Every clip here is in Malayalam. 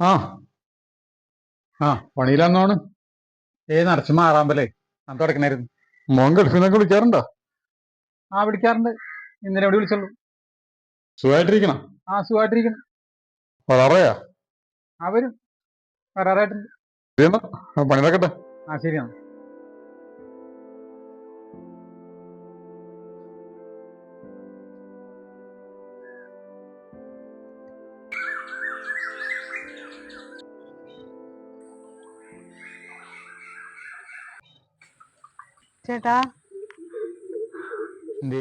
ആ ആ പണിയിലാന്നോണ്. നിറച്ച് മാറാമ്പലേ ഞാൻ തുടക്കണായിരുന്നു. മോൻ ഗൾഫിൽ നിന്നൊക്കെ വിളിക്കാറുണ്ടോ? ആ വിളിക്കാറുണ്ട്. ഇന്നലെ ഇവിടെ വിളിച്ചുള്ളൂ. സുഖമായിട്ടിരിക്കണം. ആ സുഖമായിട്ടിരിക്കണം. വളറയാ ആ വരും, വരാറായിട്ടുണ്ട്. ശരിയെന്നാ, പണി നടക്കട്ടെ. ആ ശരിയാണ്. ചേട്ടാ, എന്തേ?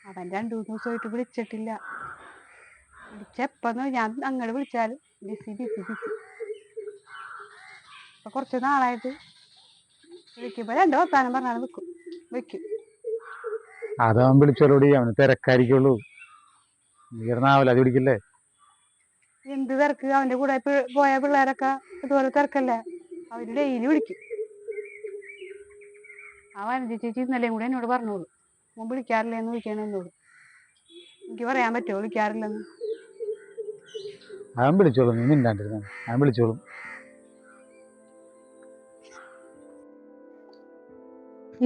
അവൻ 2 3 ദിവസമായിട്ട് വിളിച്ചിട്ടില്ല. വിളിച്ചെപ്പന്ന് ഞാൻ അങ്ങോട്ട് വിളിച്ചാലും ബിസി ബിസി ബിസി. അപ്പൊ കുറച്ച് നാളായിട്ട് വിളിക്കുമ്പോ 2 വർത്താനം പറഞ്ഞാൽ വെക്കും. അതവൻ വിളിച്ചോളൂടി, അവന് തിരക്കായിരിക്കുള്ളൂ. നീർന്നാവല്ല അത് പിടിക്കില്ലേ. എന്ത് തിരക്ക്? അവന്റെ കൂടെ പോയ പിള്ളേരൊക്കെ ഇതുപോലെ തിരക്കല്ലേ. അവര് ഡെയിലി വിളിക്കും. ആ വനജ ചേച്ചി ഇന്നലെയും കൂടെ എന്നോട് പറഞ്ഞോളൂ, മോൻ വിളിക്കാറില്ലെന്ന് ചോദിക്കാൻ എന്നോട്. എനിക്ക് പറയാൻ പറ്റുമോ വിളിക്കാറില്ലെന്ന്? അവൻ വിളിച്ചോളും, നീ മിണ്ടാണ്ടിരുന്ന. അവൻ വിളിച്ചോളും.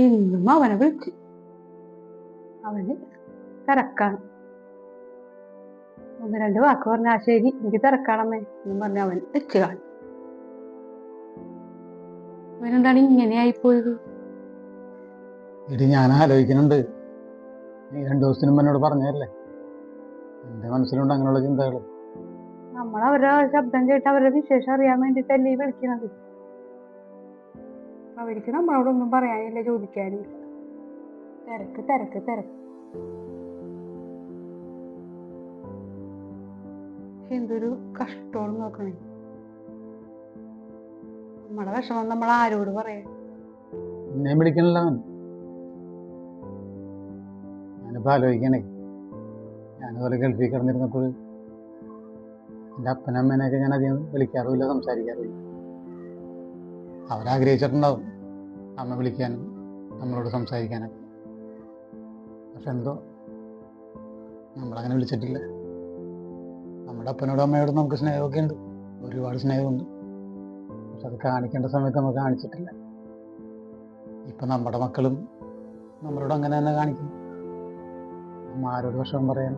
ഇന്നും അവനെ വിളിച്ചു. അവന് തിരക്കാണ്. 1 2 വാക്ക് പറഞ്ഞാ ശരി എനിക്ക് തിരക്കാണമ്മേ എന്നും പറഞ്ഞ അവൻ വെച്ച് കാണും. അവനെന്താണ് ഇങ്ങനെയായിപ്പോയത്? ഇടി, ഞാൻ ആലോചിക്കുന്നുണ്ട്. നീ 2 ദിവസത്തിന് മുമ്പ് എന്നോട് പറഞ്ഞതല്ലേ, എന്റെ മനസ്സിലുണ്ട് അങ്ങനെയുള്ള ചിന്തകൾ. നമ്മൾ അവരുടെ ശബ്ദം കേട്ട് അവരുടെ വിശേഷം അറിയാൻ വേണ്ടിട്ടല്ലേ ഈ വിളിക്കണത്. അവർക്ക് നമ്മളോടൊന്നും പറയാനില്ല, ചോദിക്കാനില്ല. തിരക്ക് തിരക്ക് തിരക്ക്. എന്തൊരു കഷ്ടമാണ് നോക്കണേ. നമ്മളെ വിഷമം നമ്മൾ ആരോട് പറയാ? എന്നെ വിളിക്കണില്ല അവൻ. ഞാനിപ്പോ ആലോചിക്കണേ, ഞാനിതുപോലെ ഗൾഫിൽ കിടന്നിരുന്നപ്പോൾ എൻ്റെ അപ്പനമ്മേനെയൊക്കെ ഞാൻ അധികം വിളിക്കാറുമില്ല, സംസാരിക്കാറുമില്ല. അവരാഗ്രഹിച്ചിട്ടുണ്ടാവും അമ്മ വിളിക്കാനും നമ്മളോട് സംസാരിക്കാനൊക്കെ. പക്ഷെ എന്തോ നമ്മളങ്ങനെ വിളിച്ചിട്ടില്ല. നമ്മുടെ അപ്പനോടും അമ്മയോടും നമുക്ക് സ്നേഹമൊക്കെ ഉണ്ട്, ഒരുപാട് സ്നേഹമുണ്ട്. പക്ഷെ അത് കാണിക്കേണ്ട സമയത്ത് നമുക്ക് കാണിച്ചിട്ടില്ല. ഇപ്പം നമ്മുടെ മക്കളും നമ്മളോട് അങ്ങനെ തന്നെ കാണിക്കും. നമ്മ ആരോട് വിഷമം പറയാൻ?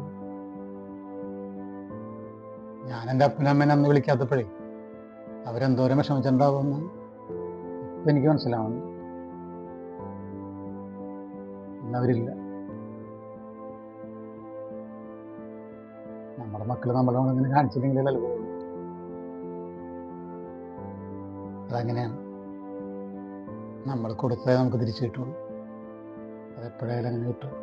ഞാൻ എൻ്റെ അപ്പനമ്മേനെ അന്ന് വിളിക്കാത്തപ്പോഴേ അവരെന്തോരം വിഷമിച്ചിട്ടുണ്ടാവുമെന്ന് ഇപ്പം എനിക്ക് മനസ്സിലാവുന്നു. ഇന്നവരില്ല. നമ്മുടെ മക്കൾ നമ്മളോട് അങ്ങനെ കാണിച്ചില്ലെങ്കിൽ അത്ഭുതം. അതങ്ങനെയാണ്. നമ്മൾ കൊടുത്തേ നമുക്ക് തിരിച്ചു കിട്ടുള്ളൂ. അതെപ്പോഴായാലും അങ്ങനെ കിട്ടും.